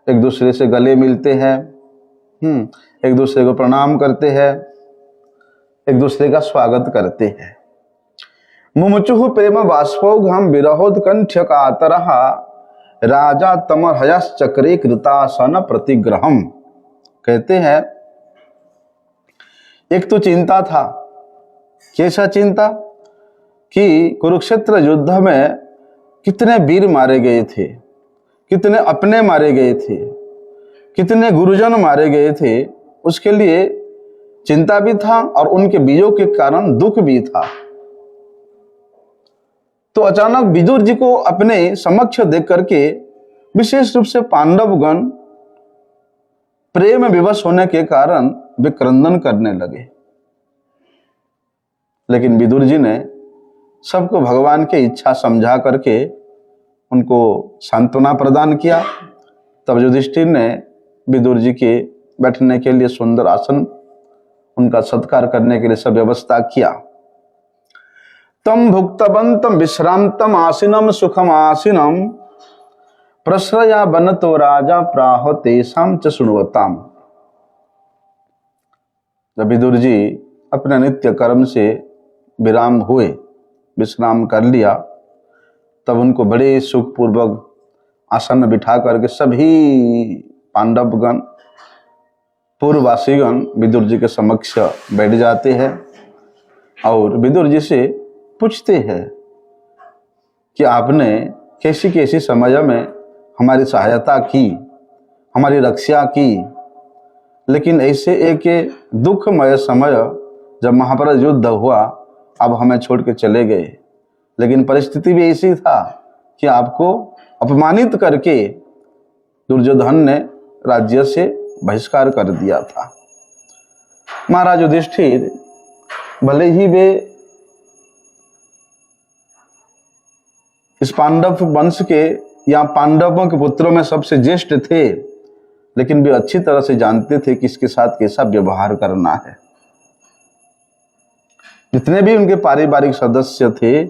एक दूसरे से गले मिलते हैं, एक दूसरे को प्रणाम करते हैं, एक दूसरे का स्वागत करते हैं। मुमुचुः प्रेम बाष्पोघम विरहोत्कंठ कातरः राजा तमर्हयश्चक्रे कृतासन प्रतिग्रहम। कहते हैं एक तो चिंता था, कैसा चिंता कि कुरुक्षेत्र युद्ध में कितने वीर मारे गए थे, कितने अपने मारे गए थे, कितने गुरुजन मारे गए थे, उसके लिए चिंता भी था और उनके बीजों के कारण दुख भी था। तो अचानक विदुर जी को अपने समक्ष देख करके विशेष रूप से पांडवगण प्रेम विवश होने के कारण वे क्रंदन करने लगे। लेकिन विदुर जी ने सबको भगवान की इच्छा समझा करके उनको सांत्वना प्रदान किया। तब युधिष्ठिर ने विदुर जी के बैठने के लिए सुंदर आसन, उनका सत्कार करने के लिए सब व्यवस्था किया। तम भुक्तवंतम विश्रांतम आसीनम सुखम आसीनम प्रश्रया बनतो राजा प्राह तेषां च शृण्वताम्। जब विदुर जी अपने नित्य कर्म से विराम हुए, विश्राम कर लिया, तब उनको बड़े सुखपूर्वक आसन में बिठा करके सभी पांडवगण पूर्ववासीगण विदुर जी के समक्ष बैठ जाते हैं और विदुर जी से पूछते हैं कि आपने कैसी कैसी समय में हमारी सहायता की, हमारी रक्षा की, लेकिन ऐसे एक दुखमय समय जब महाभारत युद्ध हुआ अब हमें छोड़ के चले गए। लेकिन परिस्थिति भी ऐसी था कि आपको अपमानित करके दुर्योधन ने राज्य से बहिष्कार कर दिया था। महाराज युधिष्ठिर भले ही वे इस पांडव वंश के या पांडवों के पुत्रों में सबसे ज्येष्ठ थे, लेकिन वे अच्छी तरह से जानते थे कि इसके साथ कैसा व्यवहार करना है। जितने भी उनके पारिवारिक सदस्य थे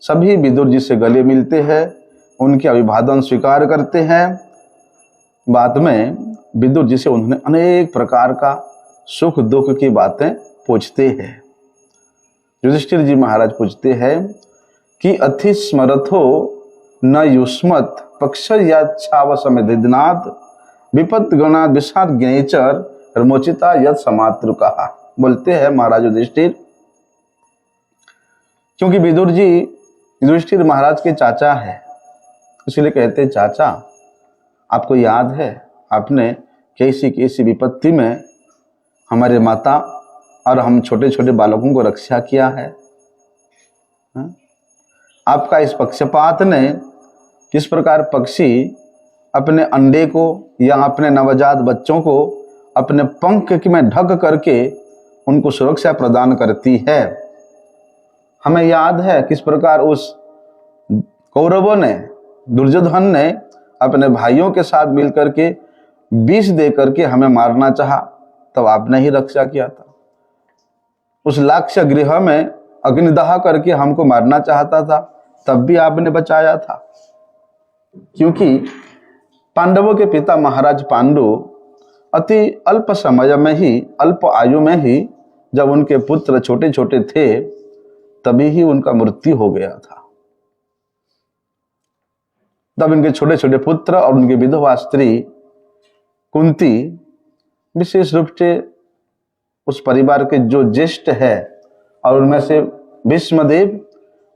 सभी विदुर जी से गले मिलते हैं, उनके अभिवादन स्वीकार करते हैं। बाद में विदुर जी से उन्होंने अनेक प्रकार का सुख दुख की बातें पूछते हैं। युधिष्ठिर जी महाराज पूछते हैं कि अति स्मरथो न युष्मत पक्ष याच्छाव समिधिनाथ विपत गणा विषाद ज्ञेचर रमोचिता यद समातृ कहा। बोलते हैं महाराज युधिष्ठिर, क्योंकि विदुर जी युधिष्ठिर महाराज के चाचा है, इसलिए कहते हैं चाचा आपको याद है आपने कैसी कैसी विपत्ति में हमारे माता और हम छोटे छोटे बालकों को रक्षा किया है। आपका इस पक्षपात ने किस प्रकार पक्षी अपने अंडे को या अपने नवजात बच्चों को अपने पंख में ढक करके उनको सुरक्षा प्रदान करती है। हमें याद है किस प्रकार उस कौरवों ने, दुर्योधन ने अपने भाइयों के साथ मिलकर के विष दे करके हमें मारना चाहा, तब आपने ही रक्षा किया था। उस लाक्ष्य गृह में अग्निदाह करके हमको मारना चाहता था, तब भी आपने बचाया था। क्योंकि पांडवों के पिता महाराज पांडु अति अल्प समय में ही, अल्प आयु में ही, जब उनके पुत्र छोटे छोटे थे तभी ही उनका मृत्यु हो गया था। तब इनके छोटे छोटे पुत्र और उनकी विधवा स्त्री कुंती विशेष रूप से उस परिवार के जो ज्येष्ठ है और उनमें से भीष्मदेव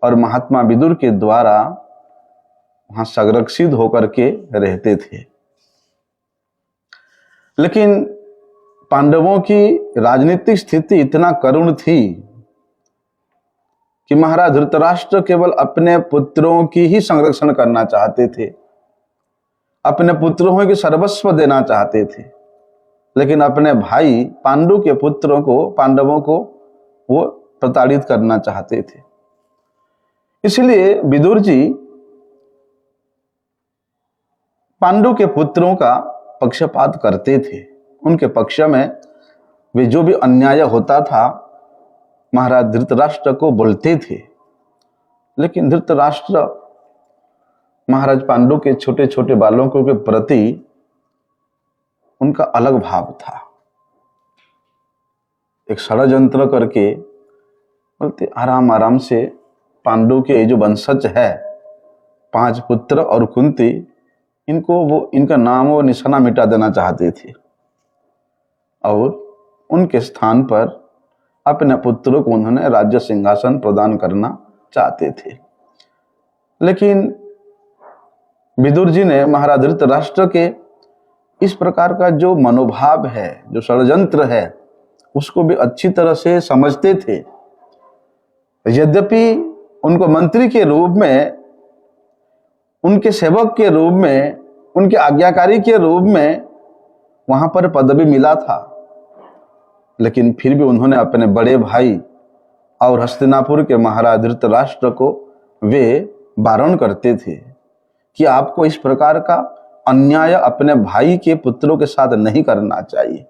और महात्मा विदुर के द्वारा वहां संरक्षित होकर के रहते थे। लेकिन पांडवों की राजनीतिक स्थिति इतना करुण थी कि महाराज धृतराष्ट्र केवल अपने पुत्रों की ही संरक्षण करना चाहते थे, अपने पुत्रों की सर्वस्व देना चाहते थे, लेकिन अपने भाई पांडु के पुत्रों को, पांडवों को वो प्रताड़ित करना चाहते थे। इसलिए विदुर जी पांडु के पुत्रों का पक्षपात करते थे। उनके पक्ष में वे जो भी अन्याय होता था महाराज धृतराष्ट्र को बोलते थे। लेकिन धृतराष्ट्र महाराज पांडु के छोटे छोटे बालकों के प्रति उनका अलग भाव था। एक षड्यंत्र करके बोलते आराम आराम से पांडु के जो वंशज है 5 पुत्र और कुंती, इनको वो इनका नाम और निशाना मिटा देना चाहते थे और उनके स्थान पर अपने पुत्रों को उन्होंने राज्य सिंहासन प्रदान करना चाहते थे। लेकिन विदुर जी ने महाराज धृतराष्ट्र के इस प्रकार का जो मनोभाव है, जो षड्यंत्र है, उसको भी अच्छी तरह से समझते थे। यद्यपि उनको मंत्री के रूप में, उनके सेवक के रूप में, उनके आज्ञाकारी के रूप में वहां पर पदवी मिला था, लेकिन फिर भी उन्होंने अपने बड़े भाई और हस्तिनापुर के महाराज धृतराष्ट्र को वे वारण करते थे कि आपको इस प्रकार का अन्याय अपने भाई के पुत्रों के साथ नहीं करना चाहिए।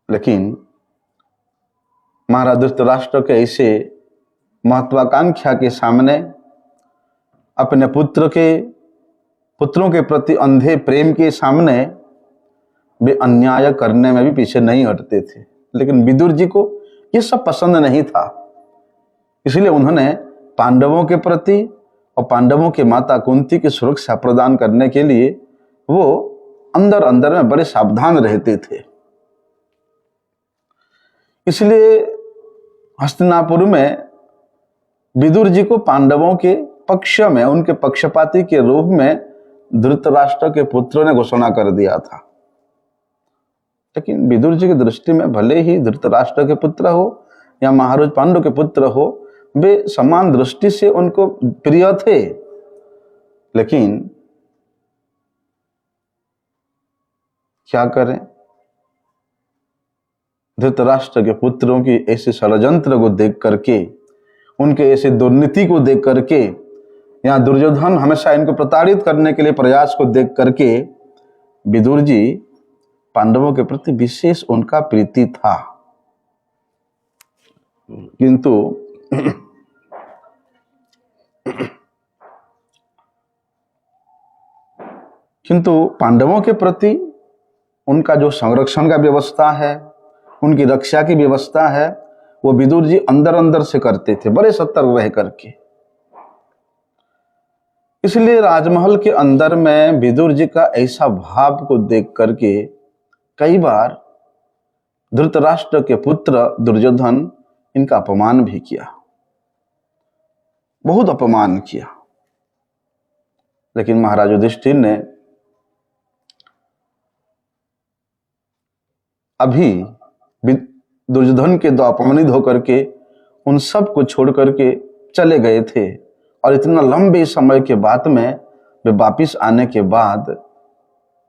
लेकिन महाराज धृतराष्ट्र के ऐसे महत्वाकांक्षा के सामने अपने पुत्रों के प्रति अंधे प्रेम के सामने वे अन्याय करने में भी पीछे नहीं हटते थे। लेकिन विदुर जी को ये सब पसंद नहीं था, इसलिए उन्होंने पांडवों के प्रति और पांडवों के माता कुंती की सुरक्षा प्रदान करने के लिए वो अंदर अंदर में बड़े सावधान रहते थे। इसलिए हस्तिनापुर में विदुर जी को पांडवों के पक्ष में, उनके पक्षपाती के रूप में धृतराष्ट्र के पुत्रों ने घोषणा कर दिया था। लेकिन विदुर जी की दृष्टि में भले ही धृतराष्ट्र के पुत्र हो या महाराज पांडु के पुत्र हो, वे समान दृष्टि से उनको प्रिय थे। लेकिन क्या करें, धृतराष्ट्र के पुत्रों की ऐसे षड्यंत्र को देख करके, उनके ऐसे दुर्नीति को देख करके, यहाँ दुर्योधन हमेशा इनको प्रताड़ित करने के लिए प्रयास को देख करके विदुर जी पांडवों के प्रति विशेष उनका प्रीति था। किंतु पांडवों के प्रति उनका जो संरक्षण का व्यवस्था है, उनकी रक्षा की व्यवस्था है, वो विदुर जी अंदर अंदर से करते थे, बड़े सतर्क रह करके। इसलिए राजमहल के अंदर में विदुर जी का ऐसा भाव को देख करके कई बार धृतराष्ट्र के पुत्र दुर्योधन इनका अपमान भी किया, बहुत अपमान किया। लेकिन महाराज युधिष्ठिर ने अभी दुर्योधन के द्वारा अपमानित होकर के उन सब को छोड़ करके चले गए थे, और इतना लंबे समय के बाद में वे वापिस आने के बाद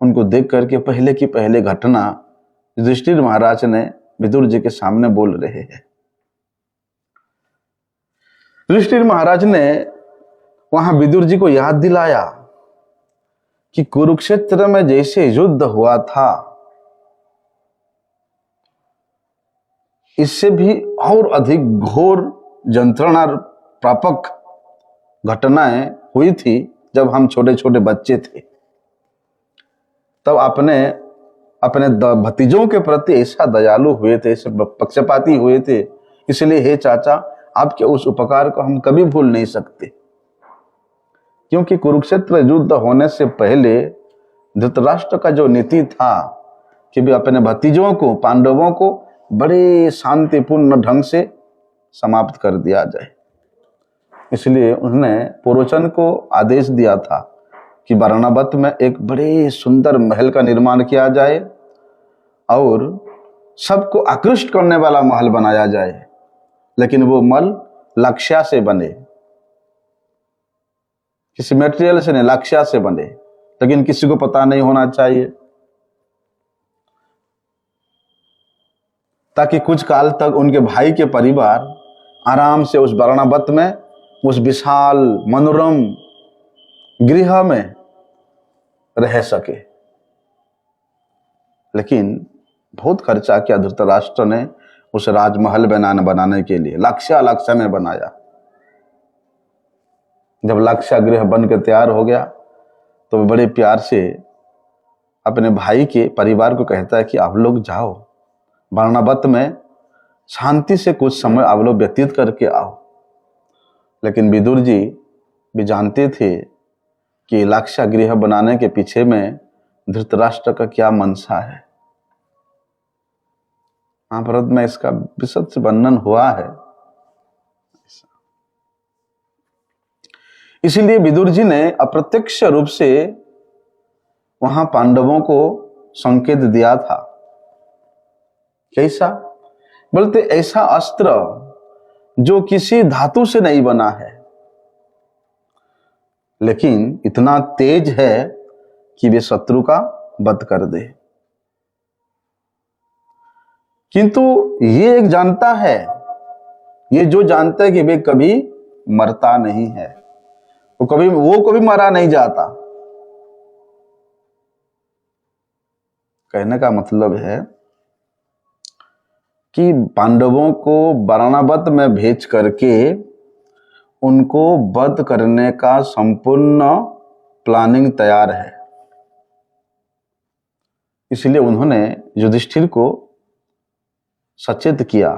उनको देख करके पहले की पहले घटना युधिष्ठिर महाराज ने विदुर जी के सामने बोल रहे हैं। युधिष्ठिर महाराज ने वहां विदुर जी को याद दिलाया कि कुरुक्षेत्र में जैसे युद्ध हुआ था, इससे भी और अधिक घोर यंत्रणा प्रापक घटनाएं हुई थी जब हम छोटे छोटे बच्चे थे। तब अपने भतीजों के प्रति ऐसा दयालु हुए थे, ऐसे पक्षपाती हुए थे। इसलिए हे चाचा, आपके उस उपकार को हम कभी भूल नहीं सकते। क्योंकि कुरुक्षेत्र युद्ध होने से पहले धृतराष्ट्र का जो नीति था कि वे अपने भतीजों को, पांडवों को बड़े शांतिपूर्ण ढंग से समाप्त कर दिया जाए, इसलिए उन्होंने पुरोचन को आदेश दिया था कि वाराणवत में एक बड़े सुंदर महल का निर्माण किया जाए और सबको आकृष्ट करने वाला महल बनाया जाए, लेकिन वो महल लक्ष्या से बने, किसी मटेरियल से नहीं, लक्ष्या से बने, लेकिन किसी को पता नहीं होना चाहिए, ताकि कुछ काल तक उनके भाई के परिवार आराम से उस वाराणवत में, उस विशाल मनोरम गृह में रह सके। लेकिन बहुत खर्चा किया धृतराष्ट्र ने उस राजमहल बनाने के लिए। लक्ष्य में बनाया। जब लक्ष्य गृह बन के तैयार हो गया तो बड़े प्यार से अपने भाई के परिवार को कहता है कि आप लोग जाओ वाराणवत में, शांति से कुछ समय आप लोग व्यतीत करके आओ। लेकिन विदुर जी भी जानते थे कि लक्ष्य गृह बनाने के पीछे में धृतराष्ट्र का क्या मंशा है। महाभारत में इसका विशद वर्णन हुआ है। इसीलिए विदुर जी ने अप्रत्यक्ष रूप से वहां पांडवों को संकेत दिया था। कैसा? बोलते ऐसा अस्त्र जो किसी धातु से नहीं बना है, लेकिन इतना तेज है कि वे शत्रु का वध कर दे। किंतु ये एक जानता है, ये जो जानता है कि वे कभी मरता नहीं है, वो कभी मारा नहीं जाता। कहने का मतलब है कि पांडवों को वाराणवत में भेज करके उनको वध करने का संपूर्ण प्लानिंग तैयार है। इसलिए उन्होंने युधिष्ठिर को सचेत किया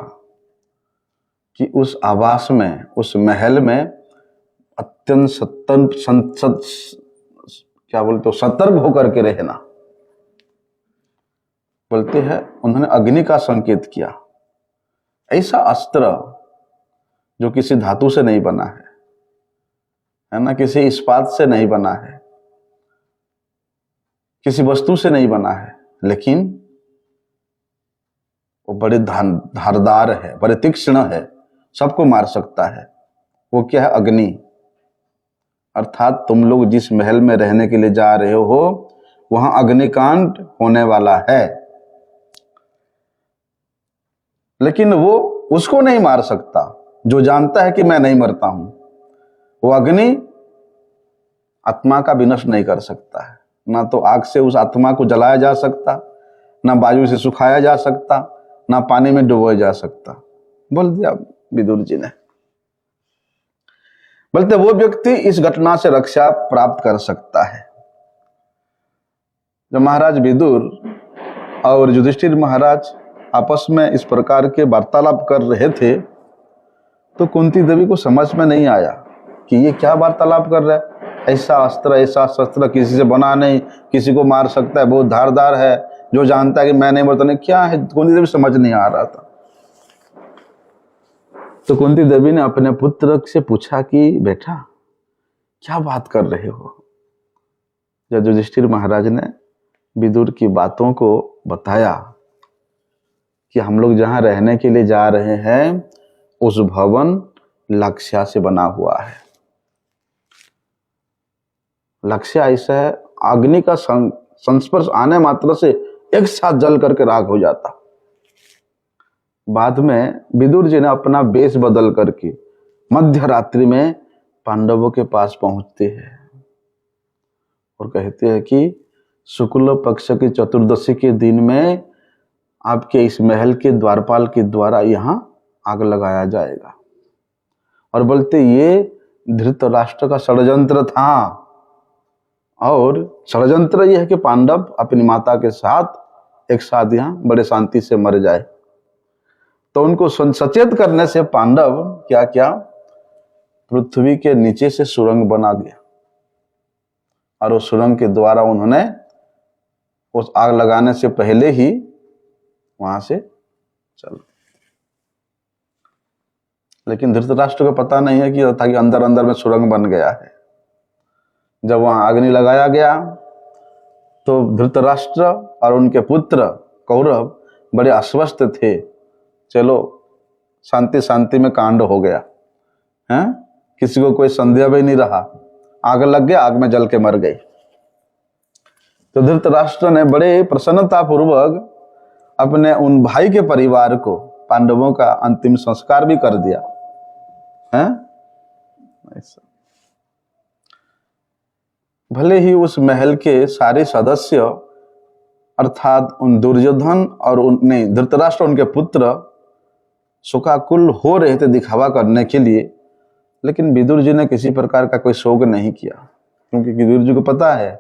कि उस आवास में, उस महल में अत्यंत सतर्क होकर के रहना। बोलते हैं उन्होंने अग्नि का संकेत किया। ऐसा अस्त्र जो किसी धातु से नहीं बना है ना, किसी इस्पात से नहीं बना है, किसी वस्तु से नहीं बना है, लेकिन वो बड़े धारदार है, बड़े तीक्ष्ण है, सबको मार सकता है। वो क्या है? अग्नि। अर्थात तुम लोग जिस महल में रहने के लिए जा रहे हो वहां अग्निकांड होने वाला है, लेकिन वो उसको नहीं मार सकता जो जानता है कि मैं नहीं मरता हूं। वो अग्नि आत्मा का विनाश नहीं कर सकता है। ना तो आग से उस आत्मा को जलाया जा सकता, ना वायु से सुखाया जा सकता, ना पानी में डुबोया जा सकता। बोल दिया विदुर जी ने। बोलते वो व्यक्ति इस घटना से रक्षा प्राप्त कर सकता है। जब महाराज विदुर और युधिष्ठिर महाराज आपस में इस प्रकार के वार्तालाप कर रहे थे तो कुंती देवी को समझ में नहीं आया कि ये क्या वार्तालाप कर रहा है। ऐसा अस्त्र ऐसा शस्त्र किसी से बना नहीं, किसी को मार सकता है, बहुत धारदार है, जो जानता है कि मैं नहीं मरता नहीं, क्या है कुंती देवी समझ नहीं आ रहा था। तो कुंती देवी ने अपने पुत्र से पूछा कि बेटा क्या बात कर रहे हो। जब युधिष्ठिर महाराज ने विदुर की बातों को बताया कि हम लोग जहां रहने के लिए जा रहे हैं उस भवन लक्ष्य से बना हुआ है। लक्ष्य ऐसा है, अग्नि का संस्पर्श आने मात्र से एक साथ जल करके राख हो जाता। बाद में विदुर जी ने अपना वेश बदल करके मध्य रात्रि में पांडवों के पास पहुंचते हैं और कहते हैं कि शुक्ल पक्ष की चतुर्दशी के दिन में आपके इस महल के द्वारपाल के द्वारा यहाँ आग लगाया जाएगा। और बोलते ये धृतराष्ट्र का षड्यंत्र था, और षड्यंत्र यह है कि पांडव अपनी माता के साथ एक साथ यहाँ बड़े शांति से मर जाए। तो उनको सचेत करने से पांडव क्या क्या पृथ्वी के नीचे से सुरंग बना गया और उस सुरंग के द्वारा उन्होंने उस आग लगाने से पहले ही वहां से चल। लेकिन धृतराष्ट्र को पता नहीं है कि अंदर अंदर में सुरंग बन गया है। जब वहां अग्नि लगाया गया तो धृतराष्ट्र और उनके पुत्र कौरव बड़े अस्वस्थ थे। चलो शांति शांति में कांड हो गया है, किसी को कोई संदेह भी नहीं रहा, आग लग गया, आग में जल के मर गए। तो धृतराष्ट्र ने बड़े प्रसन्नता पूर्वक अपने उन भाई के परिवार को पांडवों का अंतिम संस्कार भी कर दिया है। भले ही उस महल के सारे सदस्य अर्थात उन दुर्योधन और धृतराष्ट्र उनके पुत्र शोकाकुल हो रहे थे दिखावा करने के लिए, लेकिन विदुर जी ने किसी प्रकार का कोई शोक नहीं किया, क्योंकि विदुर जी को पता है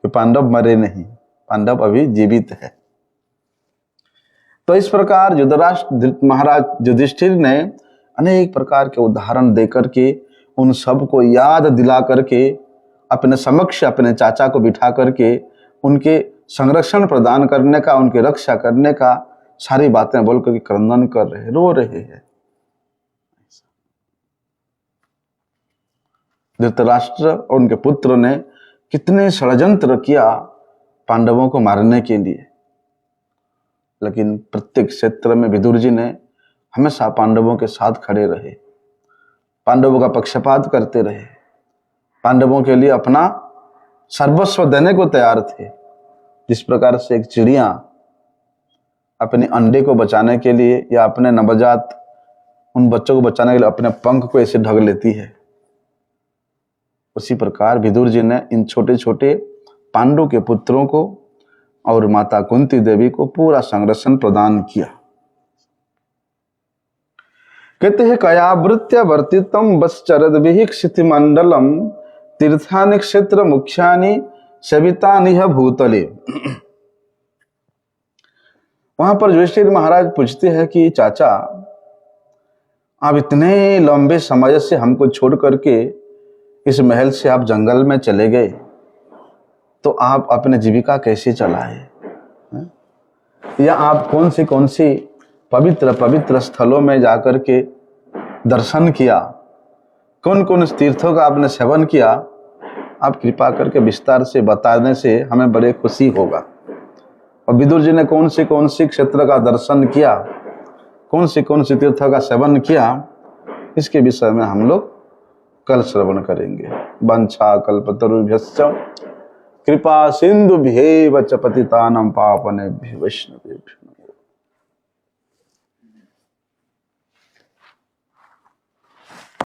कि पांडव मरे नहीं, पांडव अभी जीवित है। तो इस प्रकार महाराज युधिष्ठिर ने अनेक प्रकार के उदाहरण देकर के उन सब को याद दिला करके अपने समक्ष अपने चाचा को बिठा करके उनके संरक्षण प्रदान करने का, उनकी रक्षा करने का सारी बातें बोल करके क्रंदन कर रहे, रो रहे हैं। धृतराष्ट्र और उनके पुत्र ने कितने षड्यंत्र किया पांडवों को मारने के लिए, लेकिन प्रत्येक क्षेत्र में विदुर जी ने हमेशा पांडवों के साथ खड़े रहे, पांडवों का पक्षपात करते रहे, पांडवों के लिए अपना सर्वस्व देने को तैयार थे। जिस प्रकार से एक चिड़िया अपने अंडे को बचाने के लिए या अपने नवजात उन बच्चों को बचाने के लिए अपने पंख को ऐसे ढक लेती है, उसी प्रकार विदुर जी ने इन छोटे छोटे पांडु के पुत्रों को और माता कुंती देवी को पूरा संरक्षण प्रदान किया। कहते हैं कयावृत्य वर्तितम बसचरद विहिक्षिति मंडलम तीर्थानि क्षेत्र मुख्यानि सवितानि भूतले। वहां पर युधिष्ठिर महाराज पूछते हैं कि चाचा आप इतने लंबे समय से हमको छोड़ करके इस महल से आप जंगल में चले गए, तो आप अपने जीविका कैसे चलाए, या आप कौन सी पवित्र पवित्र स्थलों में जाकर के दर्शन किया, कौन कौन तीर्थों का आपने सेवन किया, आप कृपा करके विस्तार से बताने से हमें बड़े खुशी होगा। और विदुर जी ने कौन सी क्षेत्र का दर्शन किया, कौन सी तीर्थों का सेवन किया, इसके विषय में हम लोग कल श्रवण करेंगे। वंशा कल्पतरुभ्यश्च कृपा सिंधुभ्येव च पतितानां पावनेभ्यो वैष्णवेभ्यो